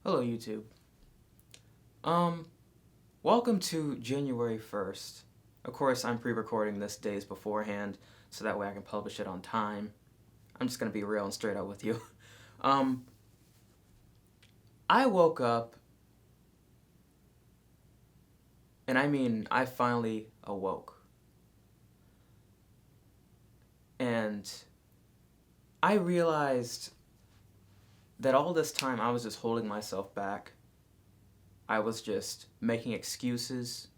Hello, YouTube. Um, Welcome to January 1st. Of course, I'm pre-recording this days beforehand, so that way I can publish it on time. I'm just gonna be real and straight up with you. Um, I woke up, and I mean, I finally awoke. And I realized that all this time I was just holding myself back. I was just making excuses.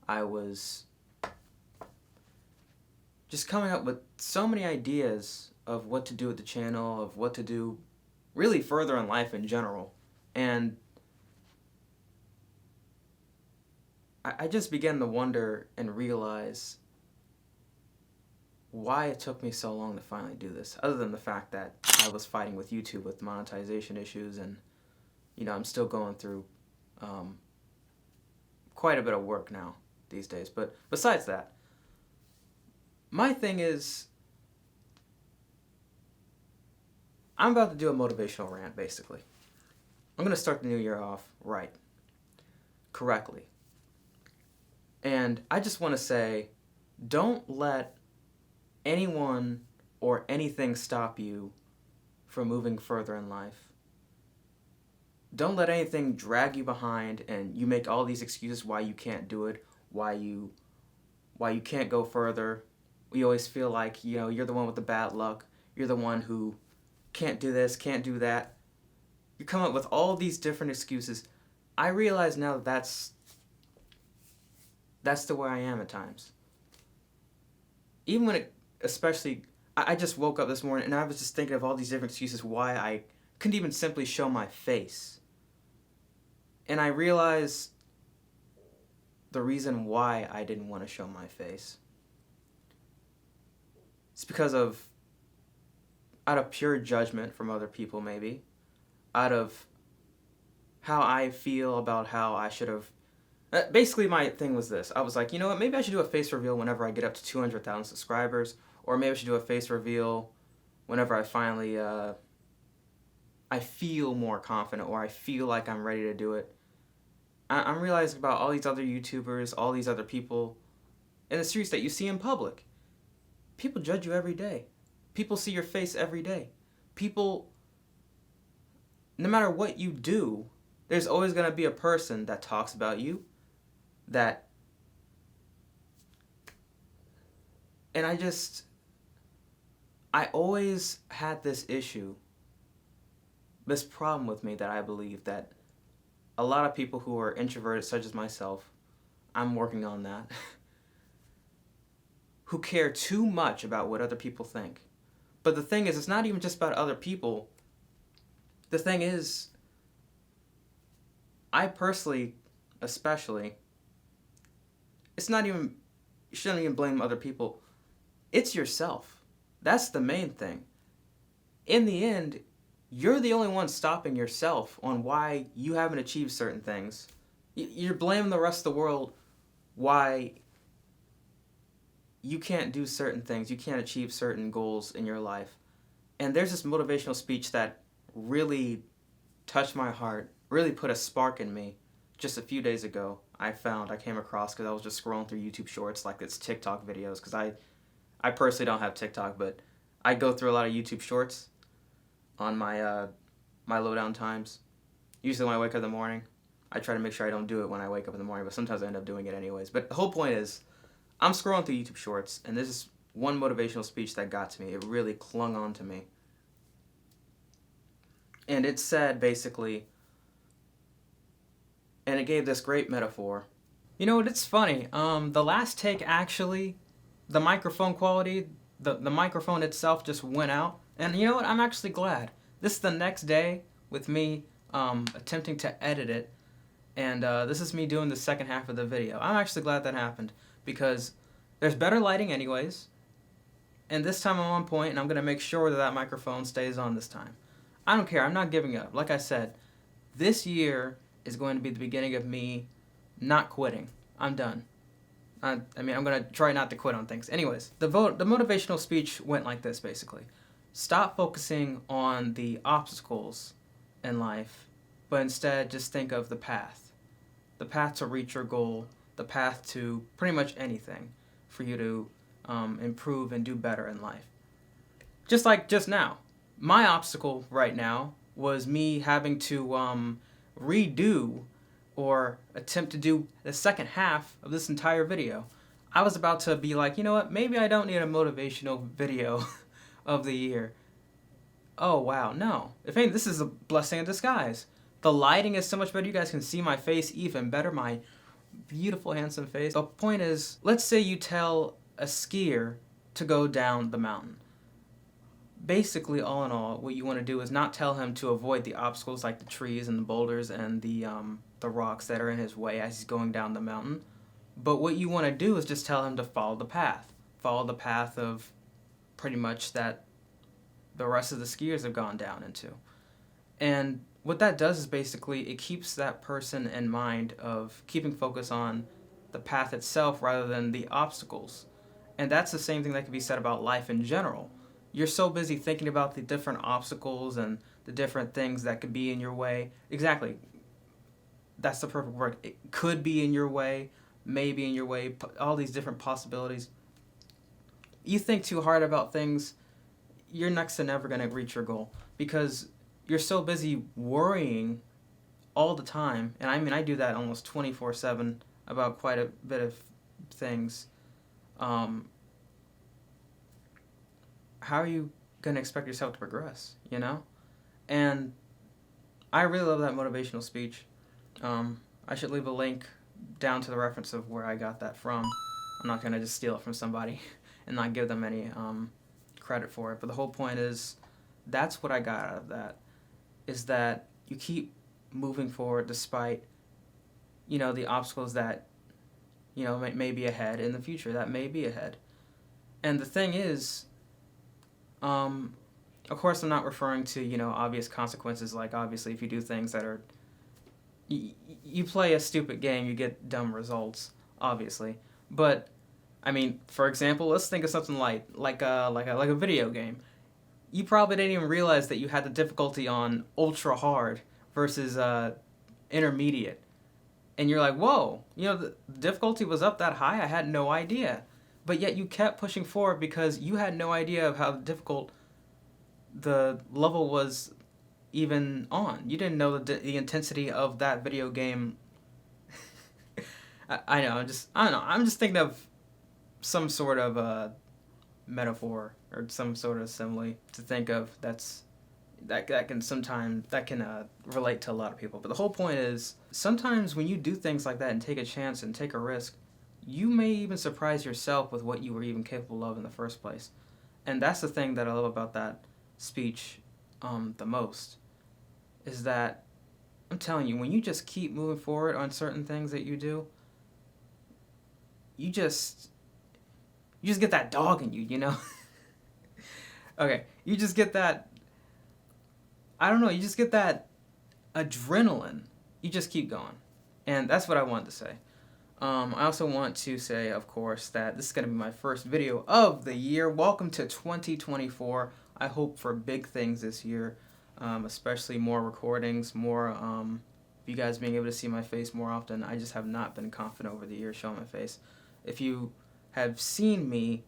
I was just coming up with so many ideas of what to do with the channel, of what to do really further in life in general. And I just began to wonder and realize why it took me so long to finally do this, other than the fact that I was fighting with YouTube with monetization issues, and I'm still going through quite a bit of work now these days. But besides that, my thing is, I'm about to do a motivational rant, basically. I'm going to start the new year off right, correctly. And I just want to say, don't let anyone or anything stop you from moving further in life. Don't let anything drag you behind and you make all these excuses why you can't do it, why you can't go further. You always feel like, you're the one with the bad luck. You're the one who can't do this, can't do that. You come up with all these different excuses. I realize now that that's the way I am at times. Even when I just woke up this morning and I was just thinking of all these different excuses why I couldn't even simply show my face. And I realized the reason why I didn't want to show my face. It's because out of pure judgment from other people, maybe. Out of how I feel about how I should have. Basically, my thing was this. I was like, you know what, maybe I should do a face reveal whenever I get up to 200,000 subscribers. Or maybe I should do a face reveal whenever I finally, I feel more confident, or I feel like I'm ready to do it. I'm realizing about all these other YouTubers, all these other people in the streets that you see in public. People judge you every day. People see your face every day. People, no matter what you do, there's always going to be a person that talks about you, and I always had this issue, this problem with me, that I believe that a lot of people who are introverted, such as myself, I'm working on that, who care too much about what other people think. But the thing is, it's not even just about other people. The thing is, I personally, especially, you shouldn't even blame other people. It's yourself. That's the main thing. In the end, you're the only one stopping yourself on why you haven't achieved certain things. You're blaming the rest of the world why you can't do certain things, you can't achieve certain goals in your life. And there's this motivational speech that really touched my heart, really put a spark in me just a few days ago. I came across because I was just scrolling through YouTube Shorts, like it's TikTok videos, because I personally don't have TikTok, but I go through a lot of YouTube Shorts on my my lowdown times. Usually when I wake up in the morning, I try to make sure I don't do it when I wake up in the morning, but sometimes I end up doing it anyways. But the whole point is, I'm scrolling through YouTube Shorts, and there's this one motivational speech that got to me. It really clung on to me. And it said, basically, and it gave this great metaphor. You know what, it's funny. The last take, actually, the microphone quality, the microphone itself just went out. And you know what, I'm actually glad. This is the next day with me attempting to edit it. And this is me doing the second half of the video. I'm actually glad that happened, because there's better lighting anyways. And this time I'm on point, and I'm going to make sure that microphone stays on this time. I don't care. I'm not giving up. Like I said, this year is going to be the beginning of me not quitting. I'm done. I'm going to try not to quit on things. Anyways, the motivational speech went like this, basically. Stop focusing on the obstacles in life but instead just think of the path to reach your goal, the path to pretty much anything for you to improve and do better in life. Just like just now, my obstacle right now was me having to redo or attempt to do the second half of this entire video. I was about to be like, you know what, maybe I don't need a motivational video of the year. Oh wow, no. If anything, this is a blessing in disguise. The lighting is so much better. You guys can see my face even better, my beautiful, handsome face. The point is, let's say you tell a skier to go down the mountain. Basically, all in all, what you want to do is not tell him to avoid the obstacles like the trees and the boulders and the rocks that are in his way as he's going down the mountain. But what you want to do is just tell him to follow the path. Follow the path of pretty much that the rest of the skiers have gone down into. And what that does is basically it keeps that person in mind of keeping focus on the path itself rather than the obstacles. And that's the same thing that can be said about life in general. You're so busy thinking about the different obstacles and the different things that could be in your way. Exactly. That's the perfect word. It could be in your way, maybe in your way, all these different possibilities. You think too hard about things, you're next to never going to reach your goal because you're so busy worrying all the time. And I mean, I do that almost 24/7 about quite a bit of things. How are you going to expect yourself to progress, you know? And I really love that motivational speech. I should leave a link down to the reference of where I got that from. I'm not going to just steal it from somebody and not give them any credit for it. But the whole point is, that's what I got out of that, is that you keep moving forward despite, the obstacles that, may be ahead in the future, that may be ahead. And the thing is, of course, I'm not referring to, obvious consequences, like obviously if you do things that are, you play a stupid game, you get dumb results, obviously. But, I mean, for example, let's think of something like a video game. You probably didn't even realize that you had the difficulty on ultra hard versus intermediate. And you're like, whoa, the difficulty was up that high? I had no idea. But yet you kept pushing forward because you had no idea of how difficult the level was even on. You didn't know the intensity of that video game. I know, I'm just thinking of some sort of metaphor or some sort of simile to think of that can relate to a lot of people. But the whole point is, sometimes when you do things like that and take a chance and take a risk, you may even surprise yourself with what you were even capable of in the first place. And that's the thing that I love about that speech the most, is that I'm telling you, when you just keep moving forward on certain things that you do, you just get that dog in you, Okay, you just get that, I don't know, you just get that adrenaline. You just keep going. And that's what I wanted to say. I also want to say, of course, that this is going to be my first video of the year. Welcome to 2024. I hope for big things this year, especially more recordings, more you guys being able to see my face more often. I just have not been confident over the years showing my face. If you have seen me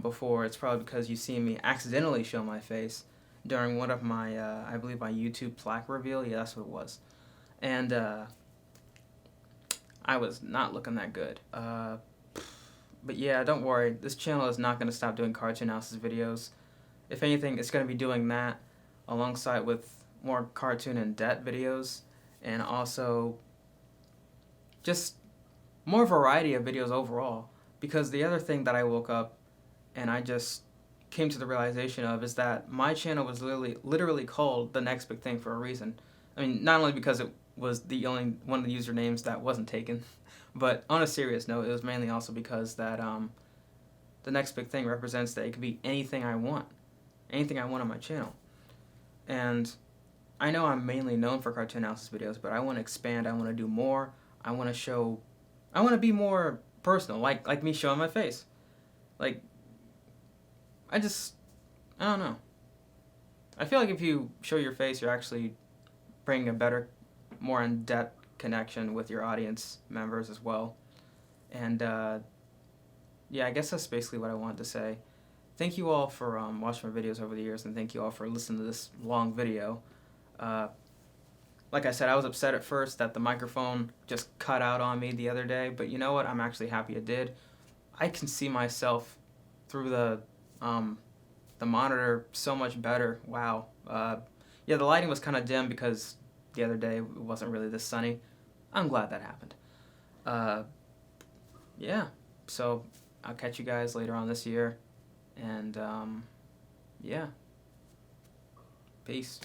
before, it's probably because you've seen me accidentally show my face during one of my, I believe my YouTube plaque reveal. Yeah, that's what it was. And I was not looking that good. But yeah, don't worry. This channel is not going to stop doing cartoon analysis videos. If anything, it's going to be doing that alongside with more cartoon and debt videos. And also just more variety of videos overall. Because the other thing that I woke up and I just came to the realization of is that my channel was literally called The Next Big Thing for a reason. I mean, not only because it was the only one of the usernames that wasn't taken, but on a serious note, it was mainly also because that the next big thing represents that it could be anything I want on my channel. And I know I'm mainly known for cartoon analysis videos, but I want to expand. I want to do more. I want to be more personal, like me showing my face. Like, I don't know. I feel like if you show your face, you're actually bring a better, more in-depth connection with your audience members as well. And yeah, I guess that's basically what I wanted to say. Thank you all for watching my videos over the years, and thank you all for listening to this long video. Uh, like I said, I was upset at first that the microphone just cut out on me the other day, but you know what? I'm actually happy it did. I can see myself through the monitor so much better. Wow. Yeah, the lighting was kind of dim because the other day it wasn't really this sunny. I'm glad that happened. Uh, yeah, so I'll catch you guys later on this year. And yeah, peace.